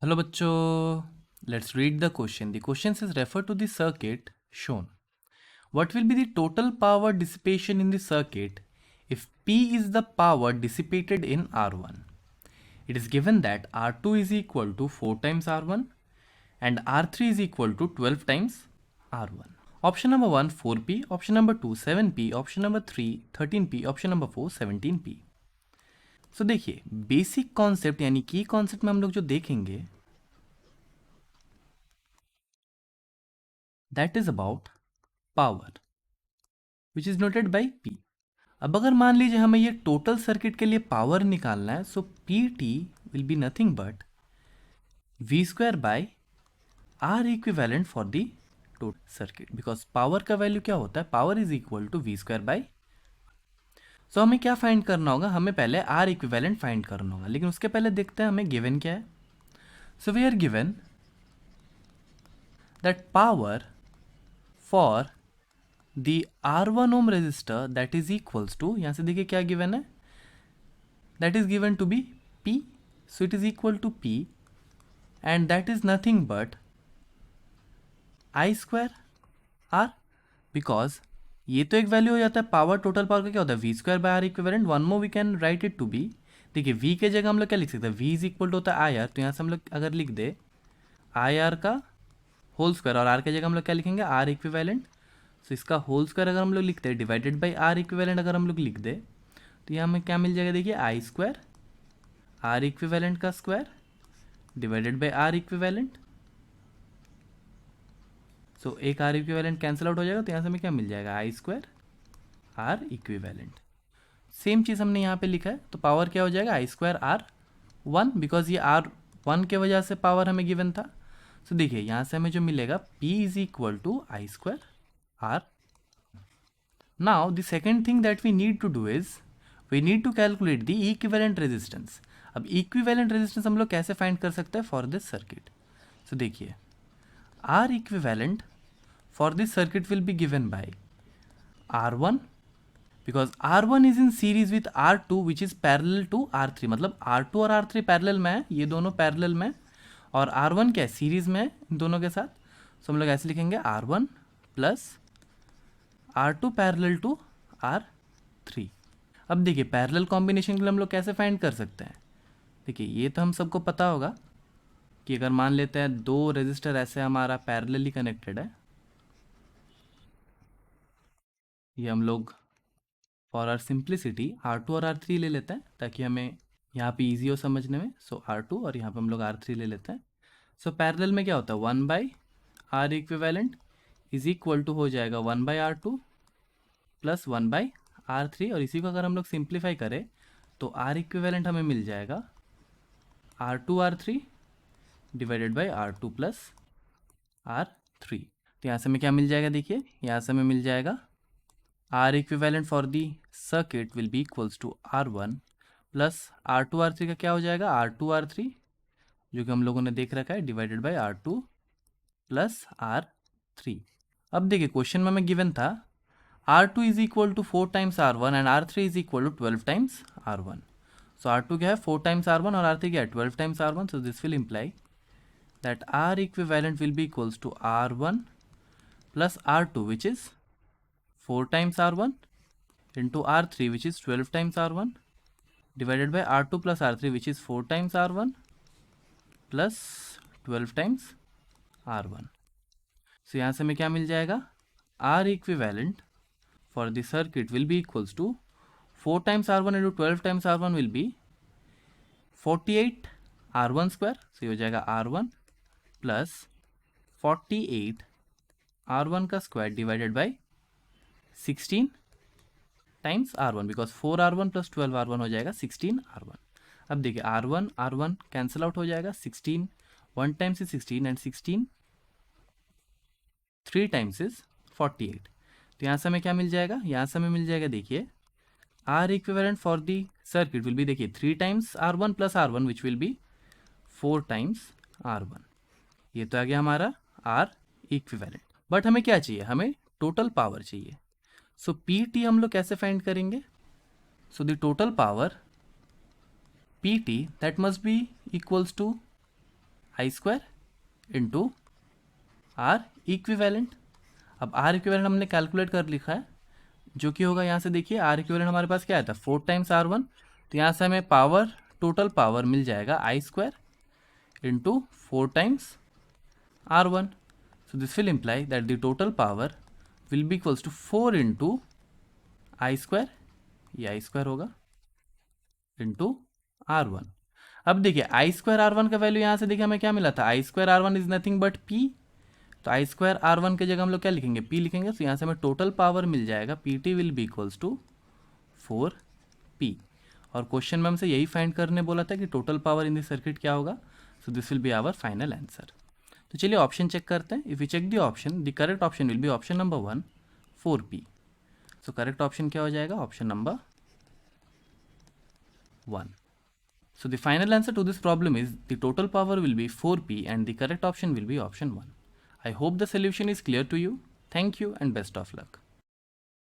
Hello bachcho, let's read the question. The question says refer to the circuit shown. What will be the total power dissipation in the circuit if P is the power dissipated in R1? It is given that R2 is equal to 4 times R1 and R3 is equal to 12 times R1. Option number 1 4P, option number 2 7P, option number 3 13P, option number 4 17P. सो देखिए basic concept यानी की concept में हम लोग जो देखेंगे that is about power which is noted by P. अब अगर मान लीजिए हमें ये टोटल सर्किट के लिए पावर निकालना है, so P T will be nothing but V square by R equivalent for the total circuit, because power का वैल्यू क्या होता है, power is equal to V square by. सो हमें क्या फाइंड करना होगा, हमें पहले आर इक्विवेलेंट फाइंड करना होगा, लेकिन उसके पहले देखते हैं हमें गिवन क्या है. So we are given that power for the R1 ohm resistor that is equals to, यहाँ से देखिए क्या गिवन है, that is given to be P. So it is equal to P and that is nothing but I square R, because ये तो एक value हो जाता है पावर, टोटल पावर का क्या होता है V square by R equivalent. One more we can write it to be, देखिए वी के जगह हम लोग क्या लिख सकते हैं, वी इज इक्वल टू होता है आई आर, तो यहाँ से हम लोग अगर लिख दे आई आर का होल स्क्वायर और आर के जगह हम लोग क्या लिखेंगे आर इक्विवेलेंट. सो इसका होल स्क्वायर अगर हम लोग लिखते हैं डिवाइडेड बाई आर इक्विवेलेंट अगर हम लोग लिख दे तो यहाँ हमें क्या मिल जाएगा, देखिए आई स्क्वायर आर इक्विवेलेंट का square divided by R equivalent. So एक आर इक्विवेलेंट कैंसिल आउट हो जाएगा, तो यहाँ से हमें क्या मिल जाएगा I square R equivalent. Same चीज़ हमने यहाँ पे लिखा है, तो पावर क्या हो जाएगा I square are one, because ये आर वन के वजह से पावर हमें गिवन था. सो देखिए यहाँ से हमें जो मिलेगा P is equal to I square R. Now the second thing that we need to do is we need to calculate the equivalent resistance. अब इक्विवेलेंट रेजिस्टेंस हम लोग कैसे फाइंड कर सकते हैं फॉर दिस सर्किट. सो देखिए R equivalent for this circuit will be given by R1 because R1 is in series with R2 which is parallel to R3, मतलब R2 और R3 पैरेलल में है, ये दोनों पैरेलल में, और R1 क्या है सीरीज में है इन दोनों के साथ. सो हम लोग ऐसे लिखेंगे R1 plus R2 parallel to R3. अब देखिए पैरेलल कॉम्बिनेशन के लिए हम लोग कैसे फाइंड कर सकते हैं, देखिए ये तो हम सबको पता होगा कि अगर मान लेते हैं दो रेजिस्टर ऐसे हमारा पैरेलली कनेक्टेड है, ये हम लोग फॉर आर सिंप्लिसिटी R2 और R3 ले लेते हैं ताकि हमें यहाँ पे इजी हो समझने में. सो R2 और यहाँ पे हम लोग R3 ले लेते हैं. सो पैरेलल में क्या होता है 1 by R equivalent is equal to हो जाएगा 1 by R2 plus 1 by R3, और इसी को अगर हम लोग सिंप्लीफाई करें तो आर इक्विवेलेंट हमें मिल जाएगा R2 R3 divided by R2 plus R3. तो यहाँ से हमें क्या मिल जाएगा, देखिए यहाँ से हमें मिल जाएगा R equivalent for the circuit will be equals to R1 plus R2 R3 का क्या हो जाएगा R2 R3 जो कि हम लोगों ने देख रखा है divided by R2 plus R3. अब देखिए क्वेश्चन में हमें गिवन था R2 is equal to 4 times R1 and R3 is equal to 12 times R1. So R2 क्या है 4 टाइम्स R1 और R3 क्या है 12 times R1. So this will imply that R equivalent will be equals to R1 plus R2 which is 4 times R1 into R3 which is 12 times R1 divided by R2 plus R3 which is 4 times R1 plus 12 times R1. So यहाँ से हमें क्या मिल जाएगा R equivalent for the circuit will be equals to 4 times R1 into 12 times R1 will be 48 R1 square. So ये हो जाएगा R1 plus 48 R1 का square divided by 16 times R1 because 4 R1 plus 12 R1 हो जाएगा 16 R1. अब देखिए R1 R1 cancel out हो जाएगा, 16 1 times is 16 and 16 3 times is 48. तो यहाँ से हमें क्या मिल जाएगा, यहाँ से हमें मिल जाएगा देखिए R equivalent for the circuit will B देखिए 3 times R1 plus R1 which will be 4 times R1. ये तो आ गया हमारा R इक्विवेलेंट. बट हमें क्या चाहिए, हमें टोटल पावर चाहिए. सो PT हम लोग कैसे फाइंड करेंगे, so the total power PT that must be equals to I square into R equivalent. अब आर इक्विवेलेंट हमने कैलकुलेट कर लिखा है, जो कि होगा यहाँ से देखिए आर इक्विवेलेंट हमारे पास क्या आया था 4 टाइम्स R1, तो यहाँ से हमें पावर टोटल पावर मिल जाएगा I square into 4 times R1। So this will imply that the total power will be equals to 4 into I square, ये I square होगा into R1। अब देखिए I square R1 का वैल्यू यहाँ से देखिए हमें क्या मिला था, I square R1 is nothing but P, तो I square R1 की जगह हम लोग क्या लिखेंगे, P लिखेंगे, तो यहाँ से हमें टोटल पावर मिल जाएगा PT will be equals to 4P। और क्वेश्चन में हमसे यही फाइंड करने बोला था कि total power in this circuit क्या होगा, so this will be our final answer. तो चलिए ऑप्शन चेक करते हैं। If you check the option, the correct option will be option number 1 4P। So correct option क्या हो जाएगा, option number 1। So the final answer to this problem is the total power will be 4P and the correct option will be option 1। I hope the solution is clear to you. Thank you and best of luck.